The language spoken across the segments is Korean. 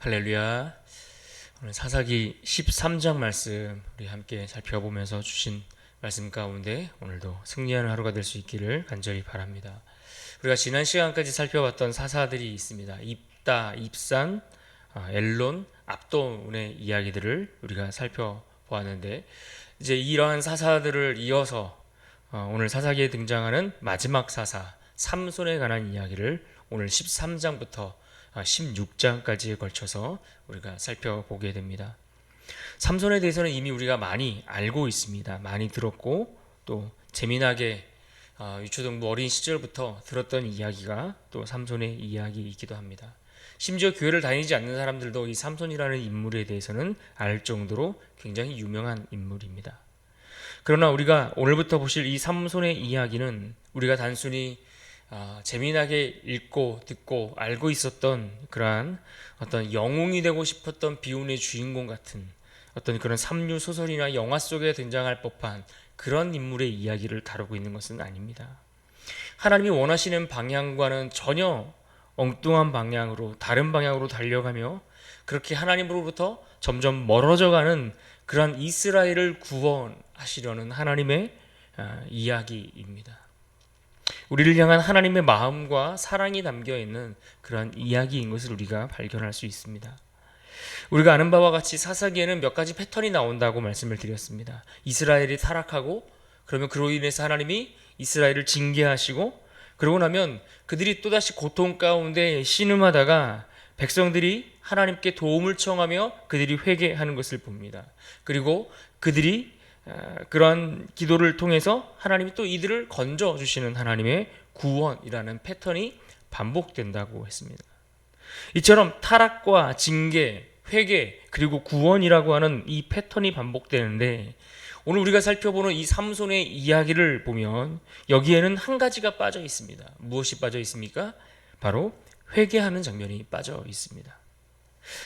할렐루야. 오늘 사사기 13장 말씀 우리 함께 살펴보면서 주신 말씀 가운데 오늘도 승리하는 하루가 될 수 있기를 간절히 바랍니다. 우리가 지난 시간까지 살펴봤던 사사들이 있습니다. 입다, 입산, 엘론, 압돈의 이야기들을 우리가 살펴보았는데, 이제 이러한 사사들을 이어서 오늘 사사기에 등장하는 마지막 사사 삼손에 관한 이야기를 오늘 13장부터 16장까지에 걸쳐서 우리가 살펴보게 됩니다. 삼손에 대해서는 이미 우리가 많이 알고 있습니다. 많이 들었고 또 재미나게 유초등부 어린 시절부터 들었던 이야기가 또 삼손의 이야기이기도 합니다. 심지어 교회를 다니지 않는 사람들도 이 삼손이라는 인물에 대해서는 알 정도로 굉장히 유명한 인물입니다. 그러나 우리가 오늘부터 보실 이 삼손의 이야기는 우리가 단순히 재미나게 읽고 듣고 알고 있었던 그러한 어떤 영웅이 되고 싶었던 비운의 주인공 같은 어떤 그런 삼류 소설이나 영화 속에 등장할 법한 그런 인물의 이야기를 다루고 있는 것은 아닙니다. 하나님이 원하시는 방향과는 전혀 엉뚱한 방향으로, 다른 방향으로 달려가며 그렇게 하나님으로부터 점점 멀어져가는 그러한 이스라엘을 구원하시려는 하나님의 이야기입니다. 우리를 향한 하나님의 마음과 사랑이 담겨있는 그러한 이야기인 것을 우리가 발견할 수 있습니다. 우리가 아는 바와 같이 사사기에는 몇 가지 패턴이 나온다고 말씀을 드렸습니다. 이스라엘이 타락하고, 그러면 그로 인해서 하나님이 이스라엘을 징계하시고, 그러고 나면 그들이 또다시 고통 가운데 신음하다가 백성들이 하나님께 도움을 청하며 그들이 회개하는 것을 봅니다. 그리고 그들이 그러한 기도를 통해서 하나님이 또 이들을 건져주시는 하나님의 구원이라는 패턴이 반복된다고 했습니다. 이처럼 타락과 징계, 회개, 그리고 구원이라고 하는 이 패턴이 반복되는데, 오늘 우리가 살펴보는 이 삼손의 이야기를 보면 여기에는 한 가지가 빠져 있습니다. 무엇이 빠져 있습니까? 바로 회개하는 장면이 빠져 있습니다.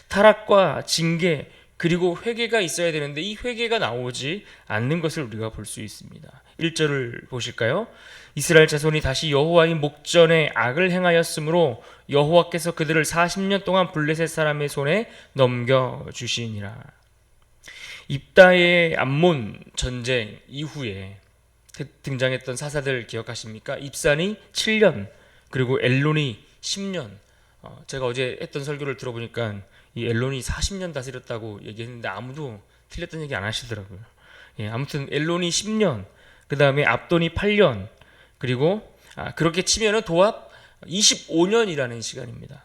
타락과 징계 그리고 회개가 있어야 되는데 이 회개가 나오지 않는 것을 우리가 볼 수 있습니다. 1절을 보실까요? 이스라엘 자손이 다시 여호와의 목전에 악을 행하였으므로 여호와께서 그들을 40년 동안 블레셋 사람의 손에 넘겨주시니라. 입다의 암몬 전쟁 이후에 등장했던 사사들 기억하십니까? 입산이 7년 그리고 엘론이 10년. 제가 어제 했던 설교를 들어보니까 이 엘론이 40년 다스렸다고 얘기했는데 아무도 틀렸던 얘기 안 하시더라고요. 아무튼 엘론이 10년, 그 다음에 압돈이 8년, 그리고 그렇게 치면은 도합 25년이라는 시간입니다.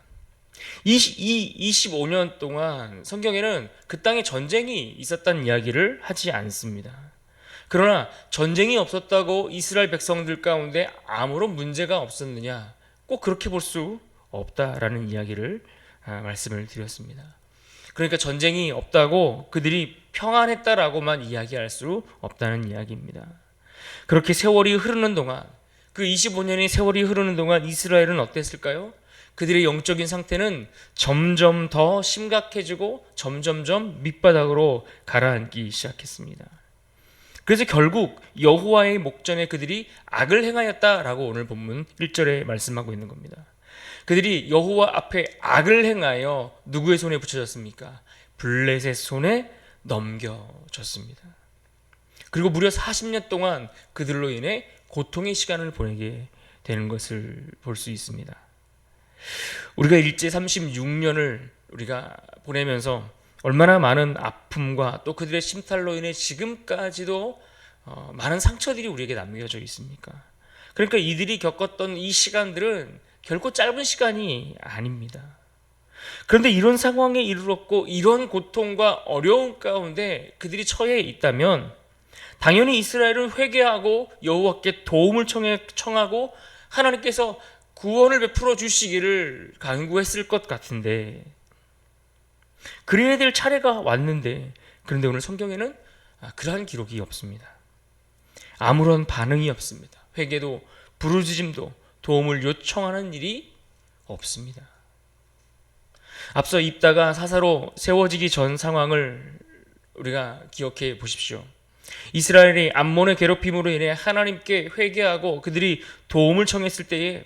이 25년 동안 성경에는 그 땅에 전쟁이 있었다는 이야기를 하지 않습니다. 그러나 전쟁이 없었다고 이스라엘 백성들 가운데 아무런 문제가 없었느냐? 꼭 그렇게 볼 수 없다라는 이야기를 말씀을 드렸습니다. 그러니까 전쟁이 없다고 그들이 평안했다라고만 이야기할 수 없다는 이야기입니다. 그렇게 세월이 흐르는 동안, 그 25년의 세월이 흐르는 동안 이스라엘은 어땠을까요? 그들의 영적인 상태는 점점 더 심각해지고 점점점 밑바닥으로 가라앉기 시작했습니다. 그래서 결국 여호와의 목전에 그들이 악을 행하였다라고 오늘 본문 1절에 말씀하고 있는 겁니다. 그들이 여호와 앞에 악을 행하여 누구의 손에 붙여졌습니까? 블레셋 손에 넘겨졌습니다. 그리고 무려 40년 동안 그들로 인해 고통의 시간을 보내게 되는 것을 볼 수 있습니다. 우리가 일제 36년을 우리가 보내면서 얼마나 많은 아픔과 또 그들의 심탈로 인해 지금까지도 많은 상처들이 우리에게 남겨져 있습니까? 그러니까 이들이 겪었던 이 시간들은 결코 짧은 시간이 아닙니다. 그런데 이런 상황에 이르렀고 이런 고통과 어려움 가운데 그들이 처해 있다면 당연히 이스라엘은 회개하고 여호와께 도움을 청하고 하나님께서 구원을 베풀어 주시기를 간구했을 것 같은데, 그래야 될 차례가 왔는데, 그런데 오늘 성경에는 그러한 기록이 없습니다. 아무런 반응이 없습니다. 회개도 부르짖음도 도움을 요청하는 일이 없습니다. 앞서 입다가 사사로 세워지기 전 상황을 우리가 기억해 보십시오. 이스라엘이 암몬의 괴롭힘으로 인해 하나님께 회개하고 그들이 도움을 청했을 때에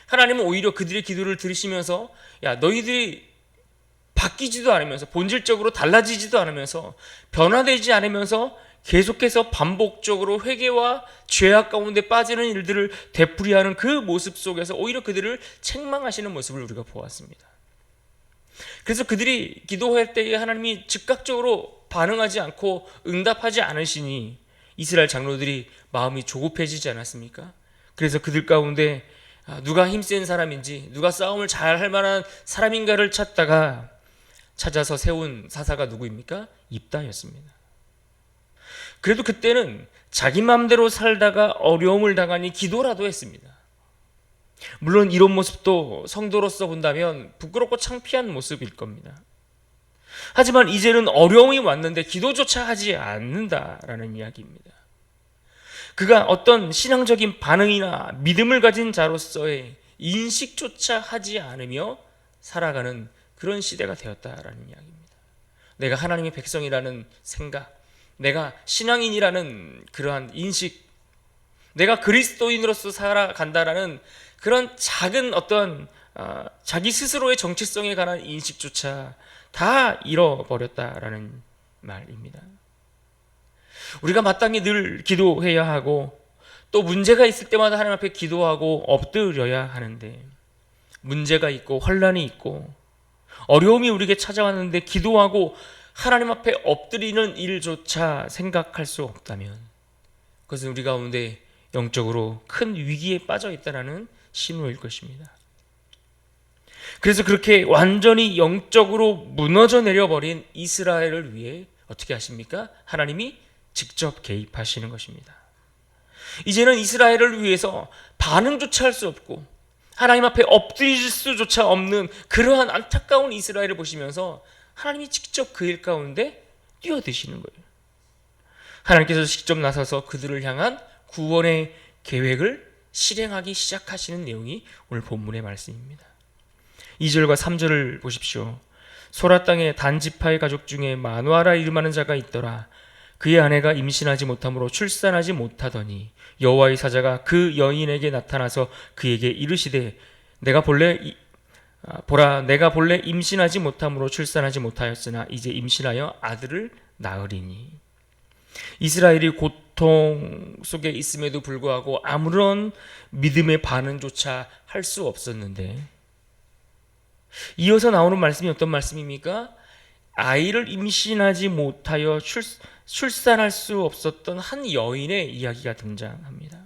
하나님은 오히려 그들의 기도를 들으시면서 야, 너희들이 바뀌지도 않으면서, 본질적으로 달라지지도 않으면서, 변화되지 않으면서 계속해서 반복적으로 회개와 죄악 가운데 빠지는 일들을 되풀이하는 그 모습 속에서 오히려 그들을 책망하시는 모습을 우리가 보았습니다. 그래서 그들이 기도할 때에 하나님이 즉각적으로 반응하지 않고 응답하지 않으시니 이스라엘 장로들이 마음이 조급해지지 않았습니까? 그래서 그들 가운데 누가 힘센 사람인지, 누가 싸움을 잘 할 만한 사람인가를 찾다가 찾아서 세운 사사가 누구입니까? 입다였습니다. 그래도 그때는 자기 마음대로 살다가 어려움을 당하니 기도라도 했습니다. 물론 이런 모습도 성도로서 본다면 부끄럽고 창피한 모습일 겁니다. 하지만 이제는 어려움이 왔는데 기도조차 하지 않는다라는 이야기입니다. 그가 어떤 신앙적인 반응이나 믿음을 가진 자로서의 인식조차 하지 않으며 살아가는 그런 시대가 되었다라는 이야기입니다. 내가 하나님의 백성이라는 생각, 내가 신앙인이라는 그러한 인식, 내가 그리스도인으로서 살아간다라는 그런 작은 어떤 자기 스스로의 정체성에 관한 인식조차 다 잃어버렸다라는 말입니다. 우리가 마땅히 늘 기도해야 하고 또 문제가 있을 때마다 하나님 앞에 기도하고 엎드려야 하는데, 문제가 있고 혼란이 있고 어려움이 우리에게 찾아왔는데 기도하고 하나님 앞에 엎드리는 일조차 생각할 수 없다면 그것은 우리 가운데 영적으로 큰 위기에 빠져 있다는 신호일 것입니다. 그래서 그렇게 완전히 영적으로 무너져 내려버린 이스라엘을 위해 어떻게 하십니까? 하나님이 직접 개입하시는 것입니다. 이제는 이스라엘을 위해서 반응조차 할 수 없고 하나님 앞에 엎드릴 수조차 없는 그러한 안타까운 이스라엘을 보시면서 하나님이 직접 그 일 가운데 뛰어드시는 거예요. 하나님께서 직접 나서서 그들을 향한 구원의 계획을 실행하기 시작하시는 내용이 오늘 본문의 말씀입니다. 2절과 3절을 보십시오. 소라 땅에 단지파의 가족 중에 마누아라 이름하는 자가 있더라. 그의 아내가 임신하지 못함으로 출산하지 못하더니 여호와의 사자가 그 여인에게 나타나서 그에게 이르시되 보라, 내가 본래 임신하지 못함으로 출산하지 못하였으나 이제 임신하여 아들을 낳으리니. 이스라엘이 고통 속에 있음에도 불구하고 아무런 믿음의 반응조차 할 수 없었는데, 이어서 나오는 말씀이 어떤 말씀입니까? 아이를 임신하지 못하여 출산할 수 없었던 한 여인의 이야기가 등장합니다.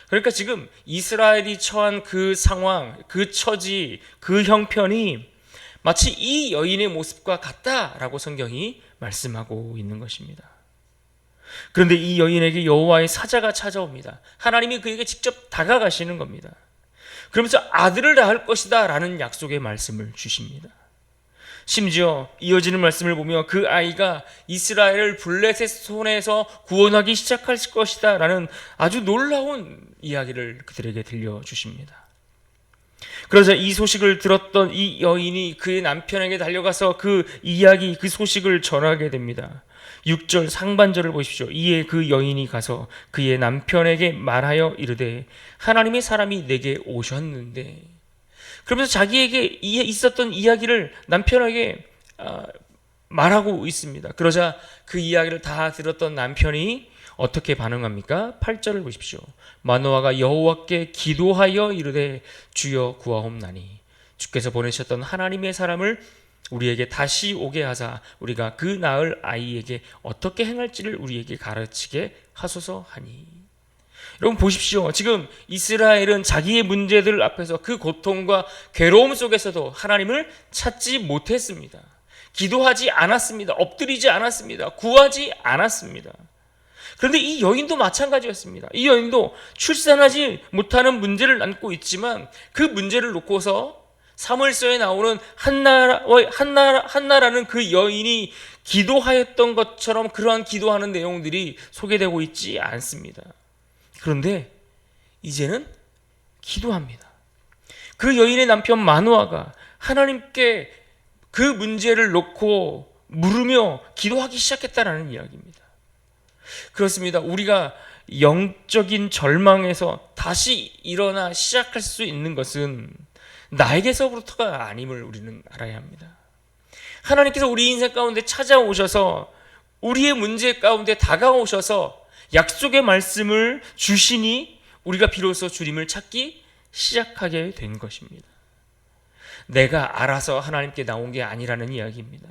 그러니까 지금 이스라엘이 처한 그 상황, 그 처지, 그 형편이 마치 이 여인의 모습과 같다라고 성경이 말씀하고 있는 것입니다. 그런데 이 여인에게 여호와의 사자가 찾아옵니다. 하나님이 그에게 직접 다가가시는 겁니다. 그러면서 아들을 낳을 것이다 라는 약속의 말씀을 주십니다. 심지어 이어지는 말씀을 보며 그 아이가 이스라엘을 블레셋 손에서 구원하기 시작할 것이다 라는 아주 놀라운 이야기를 그들에게 들려주십니다. 그러자 이 소식을 들었던 이 여인이 그의 남편에게 달려가서 그 이야기, 그 소식을 전하게 됩니다. 6절 상반절을 보십시오. 이에 그 여인이 가서 그의 남편에게 말하여 이르되 하나님의 사람이 내게 오셨는데, 그러면서 자기에게 있었던 이야기를 남편에게 말하고 있습니다. 그러자 그 이야기를 다 들었던 남편이 어떻게 반응합니까? 8절을 보십시오. 마노아가 여호와께 기도하여 이르되 주여 구하옵나니 주께서 보내셨던 하나님의 사람을 우리에게 다시 오게 하사 우리가 그 낳을 아이에게 어떻게 행할지를 우리에게 가르치게 하소서 하니. 여러분 보십시오. 지금 이스라엘은 자기의 문제들 앞에서 그 고통과 괴로움 속에서도 하나님을 찾지 못했습니다. 기도하지 않았습니다. 엎드리지 않았습니다. 구하지 않았습니다. 그런데 이 여인도 마찬가지였습니다. 이 여인도 출산하지 못하는 문제를 안고 있지만 그 문제를 놓고서 사무엘서에 나오는 한나라는 그 여인이 기도하였던 것처럼 그러한 기도하는 내용들이 소개되고 있지 않습니다. 그런데 이제는 기도합니다. 그 여인의 남편 마누아가 하나님께 그 문제를 놓고 물으며 기도하기 시작했다라는 이야기입니다. 그렇습니다. 우리가 영적인 절망에서 다시 일어나 시작할 수 있는 것은 나에게서부터가 아님을 우리는 알아야 합니다. 하나님께서 우리 인생 가운데 찾아오셔서 우리의 문제 가운데 다가오셔서 약속의 말씀을 주시니 우리가 비로소 주님을 찾기 시작하게 된 것입니다. 내가 알아서 하나님께 나온 게 아니라는 이야기입니다.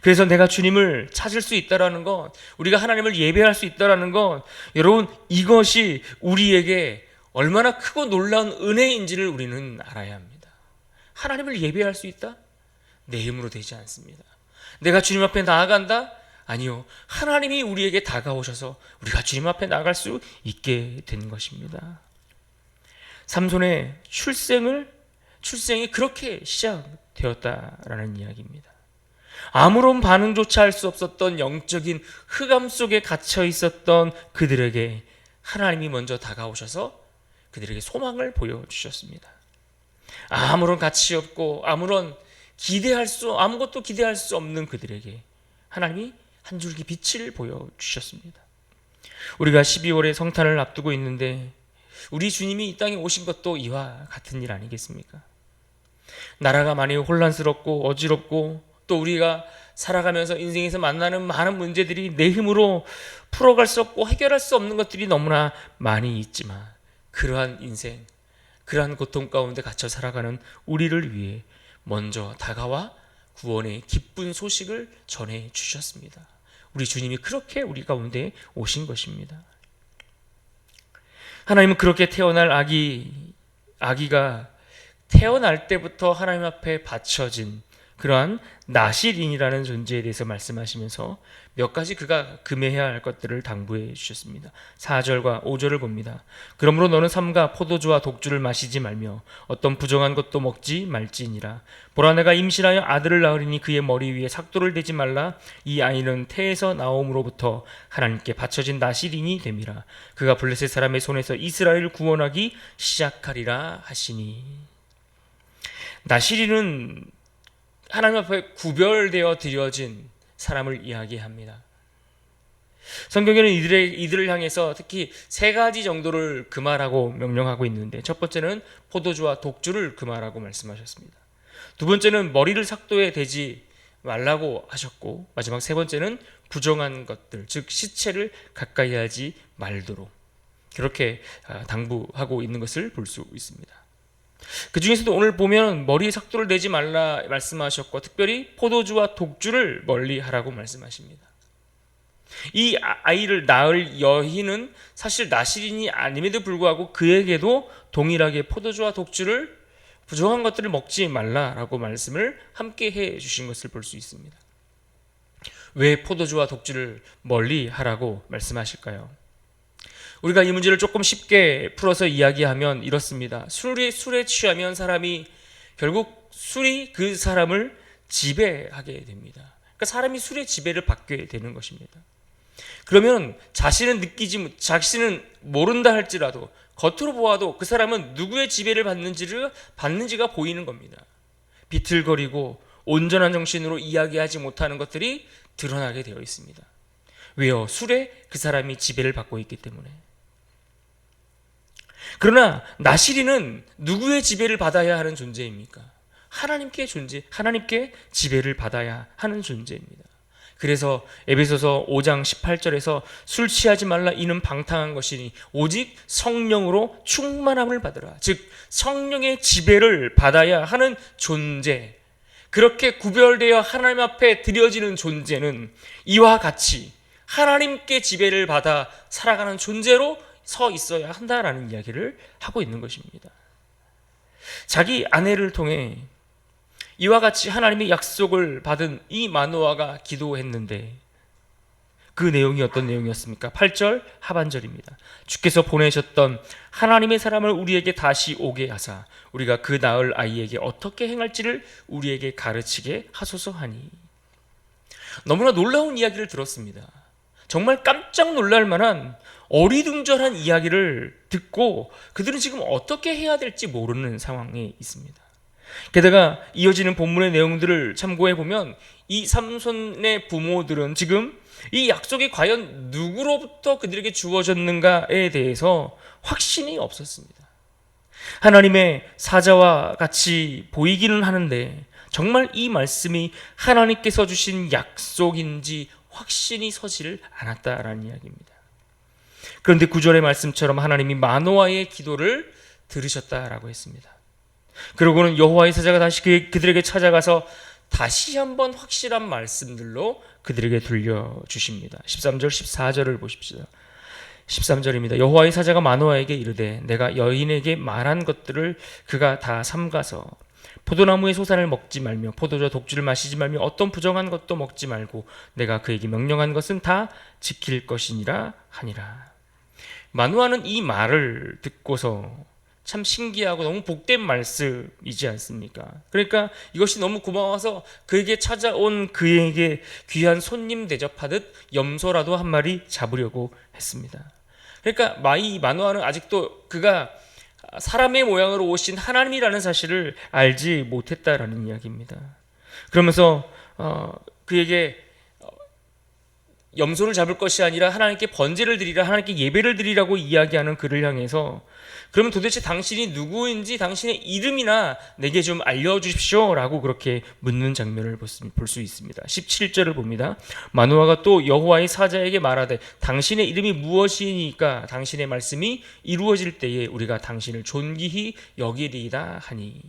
그래서 내가 주님을 찾을 수 있다라는 것, 우리가 하나님을 예배할 수 있다라는 것, 여러분 이것이 우리에게 얼마나 크고 놀라운 은혜인지를 우리는 알아야 합니다. 하나님을 예배할 수 있다? 내 힘으로 되지 않습니다. 내가 주님 앞에 나아간다? 아니요. 하나님이 우리에게 다가오셔서 우리가 주님 앞에 나아갈 수 있게 된 것입니다. 삼손의 출생이 그렇게 시작되었다라는 이야기입니다. 아무런 반응조차 할 수 없었던 영적인 흑암 속에 갇혀 있었던 그들에게 하나님이 먼저 다가오셔서 그들에게 소망을 보여주셨습니다. 아무런 가치 없고 아무것도 기대할 수 없는 그들에게 하나님이 한 줄기 빛을 보여주셨습니다. 우리가 12월에 성탄을 앞두고 있는데 우리 주님이 이 땅에 오신 것도 이와 같은 일 아니겠습니까? 나라가 많이 혼란스럽고 어지럽고 또 우리가 살아가면서 인생에서 만나는 많은 문제들이 내 힘으로 풀어갈 수 없고 해결할 수 없는 것들이 너무나 많이 있지만 그러한 인생, 그러한 고통 가운데 갇혀 살아가는 우리를 위해 먼저 다가와 구원의 기쁜 소식을 전해 주셨습니다. 우리 주님이 그렇게 우리 가운데 오신 것입니다. 하나님은 그렇게 태어날 아기가 태어날 때부터 하나님 앞에 바쳐진 그러한 나실인이라는 존재에 대해서 말씀하시면서 몇 가지 그가 금해야 할 것들을 당부해 주셨습니다. 4절과 5절을 봅니다. 그러므로 너는 삼가 포도주와 독주를 마시지 말며 어떤 부정한 것도 먹지 말지니라. 보라 내가 임신하여 아들을 낳으리니 그의 머리 위에 삭도를 대지 말라. 이 아이는 태에서 나옴으로부터 하나님께 바쳐진 나실인이 됨이라. 그가 블레셋 사람의 손에서 이스라엘을 구원하기 시작하리라 하시니. 나실인은 하나님 앞에 구별되어 드려진 사람을 이야기합니다. 성경에는 이들을 향해서 특히 세 가지 정도를 금하라고 명령하고 있는데 첫 번째는 포도주와 독주를 금하라고 말씀하셨습니다. 두 번째는 머리를 삭도에 대지 말라고 하셨고 마지막 세 번째는 부정한 것들, 즉 시체를 가까이 하지 말도록 그렇게 당부하고 있는 것을 볼 수 있습니다. 그 중에서도 오늘 보면 머리에 삭도를 내지 말라 말씀하셨고 특별히 포도주와 독주를 멀리 하라고 말씀하십니다. 이 아이를 낳을 여인은 사실 나실인이 아님에도 불구하고 그에게도 동일하게 포도주와 독주를 부정한 것들을 먹지 말라라고 말씀을 함께 해 주신 것을 볼 수 있습니다. 왜 포도주와 독주를 멀리 하라고 말씀하실까요? 우리가 이 문제를 조금 쉽게 풀어서 이야기하면 이렇습니다. 술에 취하면 사람이 결국 술이 그 사람을 지배하게 됩니다. 그러니까 사람이 술의 지배를 받게 되는 것입니다. 그러면 자신은 모른다 할지라도 겉으로 보아도 그 사람은 누구의 지배를 받는지가 보이는 겁니다. 비틀거리고 온전한 정신으로 이야기하지 못하는 것들이 드러나게 되어 있습니다. 왜요? 술에 그 사람이 지배를 받고 있기 때문에. 그러나 나실인은 누구의 지배를 받아야 하는 존재입니까? 하나님께 지배를 받아야 하는 존재입니다. 그래서 에베소서 5장 18절에서 술 취하지 말라 이는 방탕한 것이니 오직 성령으로 충만함을 받으라. 즉 성령의 지배를 받아야 하는 존재, 그렇게 구별되어 하나님 앞에 드려지는 존재는 이와 같이 하나님께 지배를 받아 살아가는 존재로 서 있어야 한다라는 이야기를 하고 있는 것입니다. 자기 아내를 통해 이와 같이 하나님의 약속을 받은 이 마노아가 기도했는데 그 내용이 어떤 내용이었습니까? 8절 하반절입니다. 주께서 보내셨던 하나님의 사람을 우리에게 다시 오게 하사 우리가 그 낳을 아이에게 어떻게 행할지를 우리에게 가르치게 하소서 하니. 너무나 놀라운 이야기를 들었습니다. 정말 깜짝 놀랄 만한 어리둥절한 이야기를 듣고 그들은 지금 어떻게 해야 될지 모르는 상황에 있습니다. 게다가 이어지는 본문의 내용들을 참고해 보면 이 삼손의 부모들은 지금 이 약속이 과연 누구로부터 그들에게 주어졌는가에 대해서 확신이 없었습니다. 하나님의 사자와 같이 보이기는 하는데 정말 이 말씀이 하나님께서 주신 약속인지 확신이 서지를 않았다라는 이야기입니다. 그런데 9절의 말씀처럼 하나님이 마노아의 기도를 들으셨다라고 했습니다. 그러고는 여호와의 사자가 다시 그들에게 찾아가서 다시 한번 확실한 말씀들로 그들에게 들려주십니다. 13절 14절을 보십시오. 13절입니다. 여호와의 사자가 마노아에게 이르되 내가 여인에게 말한 것들을 그가 다 삼가서 포도나무의 소산을 먹지 말며 포도주 독주를 마시지 말며 어떤 부정한 것도 먹지 말고 내가 그에게 명령한 것은 다 지킬 것이니라 하니라. 마노아는 이 말을 듣고서 참 신기하고 너무 복된 말씀이지 않습니까? 그러니까 이것이 너무 고마워서 그에게 찾아온 그에게 귀한 손님 대접하듯 염소라도 한 마리 잡으려고 했습니다. 그러니까 마노아는 아직도 그가 사람의 모양으로 오신 하나님이라는 사실을 알지 못했다라는 이야기입니다. 그러면서 그에게 염소를 잡을 것이 아니라 하나님께 번제를 드리라, 하나님께 예배를 드리라고 이야기하는 그를 향해서 그러면 도대체 당신이 누구인지 당신의 이름이나 내게 좀 알려주십시오 라고 그렇게 묻는 장면을 볼 수 있습니다. 17절을 봅니다. 마노아가 또 여호와의 사자에게 말하되 당신의 이름이 무엇이니까 당신의 말씀이 이루어질 때에 우리가 당신을 존귀히 여기리이다 하니.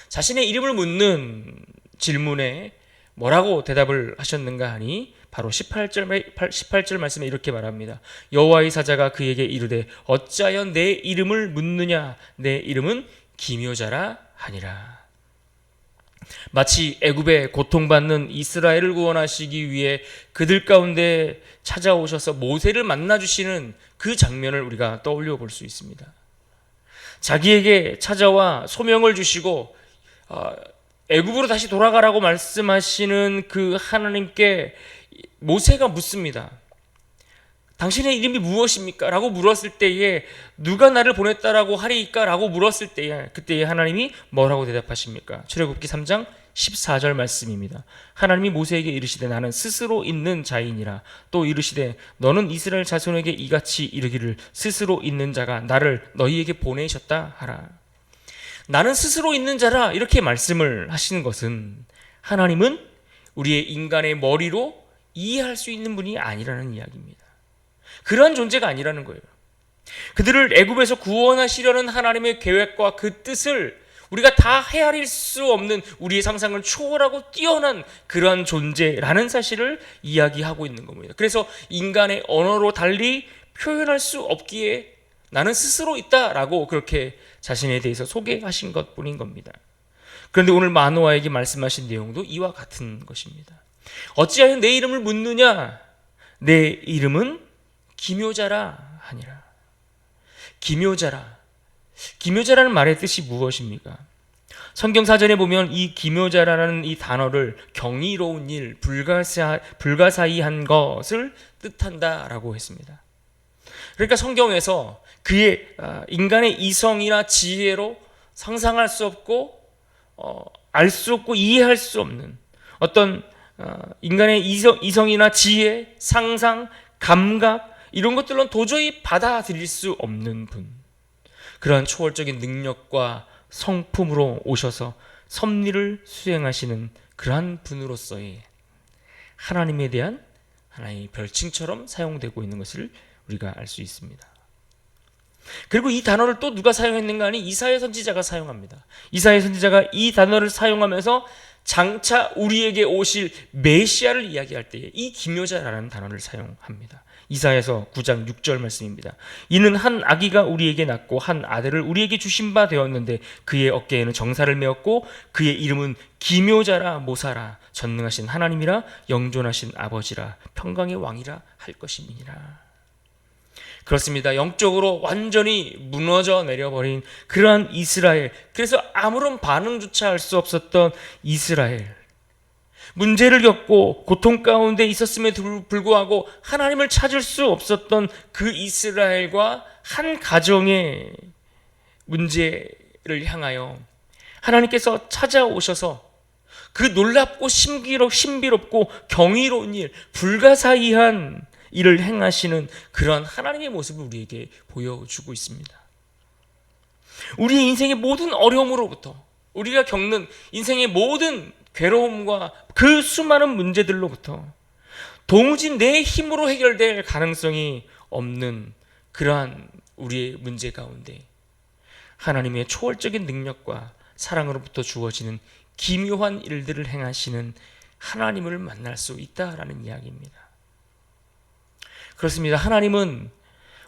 자신의 이름을 묻는 질문에 뭐라고 대답을 하셨는가 하니 바로 18절 말씀에 이렇게 말합니다. 여호와의 사자가 그에게 이르되 어찌하여 내 이름을 묻느냐 내 이름은 기묘자라 하니라. 마치 애굽에 고통받는 이스라엘을 구원하시기 위해 그들 가운데 찾아오셔서 모세를 만나주시는 그 장면을 우리가 떠올려 볼 수 있습니다. 자기에게 찾아와 소명을 주시고 애굽으로 다시 돌아가라고 말씀하시는 그 하나님께 모세가 묻습니다. 당신의 이름이 무엇입니까? 라고 물었을 때에 누가 나를 보냈다라고 하리까? 라고 물었을 때에 그때에 하나님이 뭐라고 대답하십니까? 출애굽기 3장 14절 말씀입니다. 하나님이 모세에게 이르시되 나는 스스로 있는 자이니라. 또 이르시되 너는 이스라엘 자손에게 이같이 이르기를 스스로 있는 자가 나를 너희에게 보내셨다 하라. 나는 스스로 있는 자라 이렇게 말씀을 하시는 것은 하나님은 우리의 인간의 머리로 이해할 수 있는 분이 아니라는 이야기입니다. 그러한 존재가 아니라는 거예요. 그들을 애굽에서 구원하시려는 하나님의 계획과 그 뜻을 우리가 다 헤아릴 수 없는 우리의 상상을 초월하고 뛰어난 그러한 존재라는 사실을 이야기하고 있는 겁니다. 그래서 인간의 언어로 달리 표현할 수 없기에 나는 스스로 있다라고 그렇게 자신에 대해서 소개하신 것뿐인 겁니다. 그런데 오늘 마노아에게 말씀하신 내용도 이와 같은 것입니다. 어찌하여 내 이름을 묻느냐? 내 이름은 기묘자라 하니라. 기묘자라. 기묘자라는 말의 뜻이 무엇입니까? 성경 사전에 보면 이 기묘자라는 이 단어를 경이로운 일, 불가사의한 것을 뜻한다라고 했습니다. 그러니까 성경에서 그의 인간의 이성이나 지혜로 상상할 수 없고 알 수 없고 이해할 수 없는 어떤 인간의 이성이나 지혜, 상상, 감각 이런 것들은 도저히 받아들일 수 없는 분, 그러한 초월적인 능력과 성품으로 오셔서 섭리를 수행하시는 그러한 분으로서의 하나님에 대한 하나의 별칭처럼 사용되고 있는 것을 우리가 알 수 있습니다. 그리고 이 단어를 또 누가 사용했는가 하니 이사야 선지자가 사용합니다. 이사야 선지자가 이 단어를 사용하면서 장차 우리에게 오실 메시아를 이야기할 때에 이 기묘자라는 단어를 사용합니다. 이사야서 9장 6절 말씀입니다. 이는 한 아기가 우리에게 낳고 한 아들을 우리에게 주신 바 되었는데 그의 어깨에는 정사를 메었고 그의 이름은 기묘자라 모사라 전능하신 하나님이라 영존하신 아버지라 평강의 왕이라 할 것임이니라. 그렇습니다. 영적으로 완전히 무너져 내려버린 그러한 이스라엘, 그래서 아무런 반응조차 할 수 없었던 이스라엘, 문제를 겪고 고통 가운데 있었음에도 불구하고 하나님을 찾을 수 없었던 그 이스라엘과 한 가정의 문제를 향하여 하나님께서 찾아오셔서 그 놀랍고 신비롭고 경이로운 일, 불가사의한 일을 행하시는 그런 하나님의 모습을 우리에게 보여주고 있습니다. 우리의 인생의 모든 어려움으로부터, 우리가 겪는 인생의 모든 괴로움과 그 수많은 문제들로부터 도무지 내 힘으로 해결될 가능성이 없는 그러한 우리의 문제 가운데 하나님의 초월적인 능력과 사랑으로부터 주어지는 기묘한 일들을 행하시는 하나님을 만날 수 있다라는 이야기입니다. 그렇습니다. 하나님은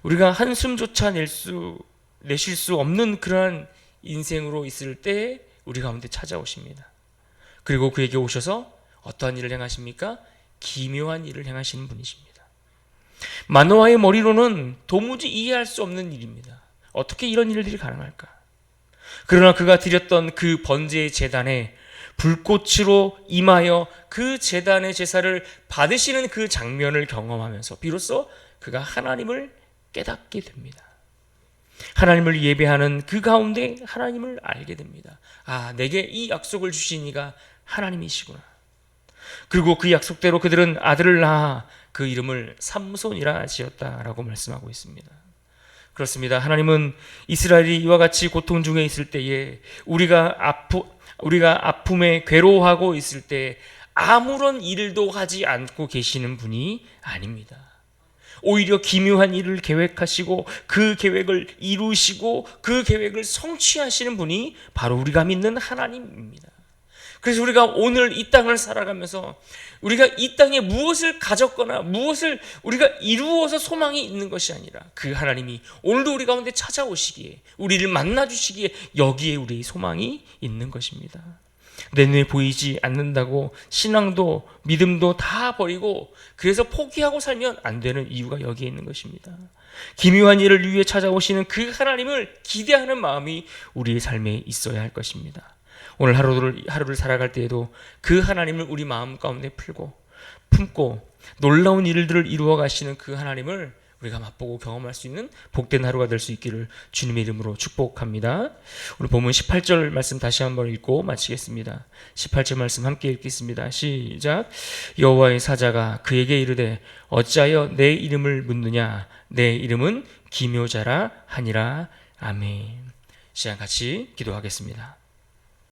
우리가 한숨조차 내쉴 수 없는 그러한 인생으로 있을 때 우리 가운데 찾아오십니다. 그리고 그에게 오셔서 어떠한 일을 행하십니까? 기묘한 일을 행하시는 분이십니다. 만노아의 머리로는 도무지 이해할 수 없는 일입니다. 어떻게 이런 일들이 가능할까? 그러나 그가 드렸던 그 번제의 제단에 불꽃으로 임하여 그 제단의 제사를 받으시는 그 장면을 경험하면서 비로소 그가 하나님을 깨닫게 됩니다. 하나님을 예배하는 그 가운데 하나님을 알게 됩니다. 아, 내게 이 약속을 주신 이가 하나님이시구나. 그리고 그 약속대로 그들은 아들을 낳아 그 이름을 삼손이라 지었다라고 말씀하고 있습니다. 그렇습니다. 하나님은 이스라엘이 이와 같이 고통 중에 있을 때에 우리가 아픔에 괴로워하고 있을 때 아무런 일도 하지 않고 계시는 분이 아닙니다. 오히려 기묘한 일을 계획하시고 그 계획을 이루시고 그 계획을 성취하시는 분이 바로 우리가 믿는 하나님입니다. 그래서 우리가 오늘 이 땅을 살아가면서 우리가 이 땅에 무엇을 가졌거나 무엇을 우리가 이루어서 소망이 있는 것이 아니라 그 하나님이 오늘도 우리 가운데 찾아오시기에 우리를 만나주시기에 여기에 우리의 소망이 있는 것입니다. 내 눈에 보이지 않는다고 신앙도 믿음도 다 버리고 그래서 포기하고 살면 안 되는 이유가 여기에 있는 것입니다. 기묘한 일을 위해 찾아오시는 그 하나님을 기대하는 마음이 우리의 삶에 있어야 할 것입니다. 오늘 하루를 살아갈 때에도 그 하나님을 우리 마음 가운데 품고 놀라운 일들을 이루어 가시는 그 하나님을 우리가 맛보고 경험할 수 있는 복된 하루가 될 수 있기를 주님의 이름으로 축복합니다. 오늘 본문 18절 말씀 다시 한번 읽고 마치겠습니다. 18절 말씀 함께 읽겠습니다. 시작. 여호와의 사자가 그에게 이르되 어찌하여 내 이름을 묻느냐? 내 이름은 기묘자라 하니라. 아멘. 시간 같이 기도하겠습니다.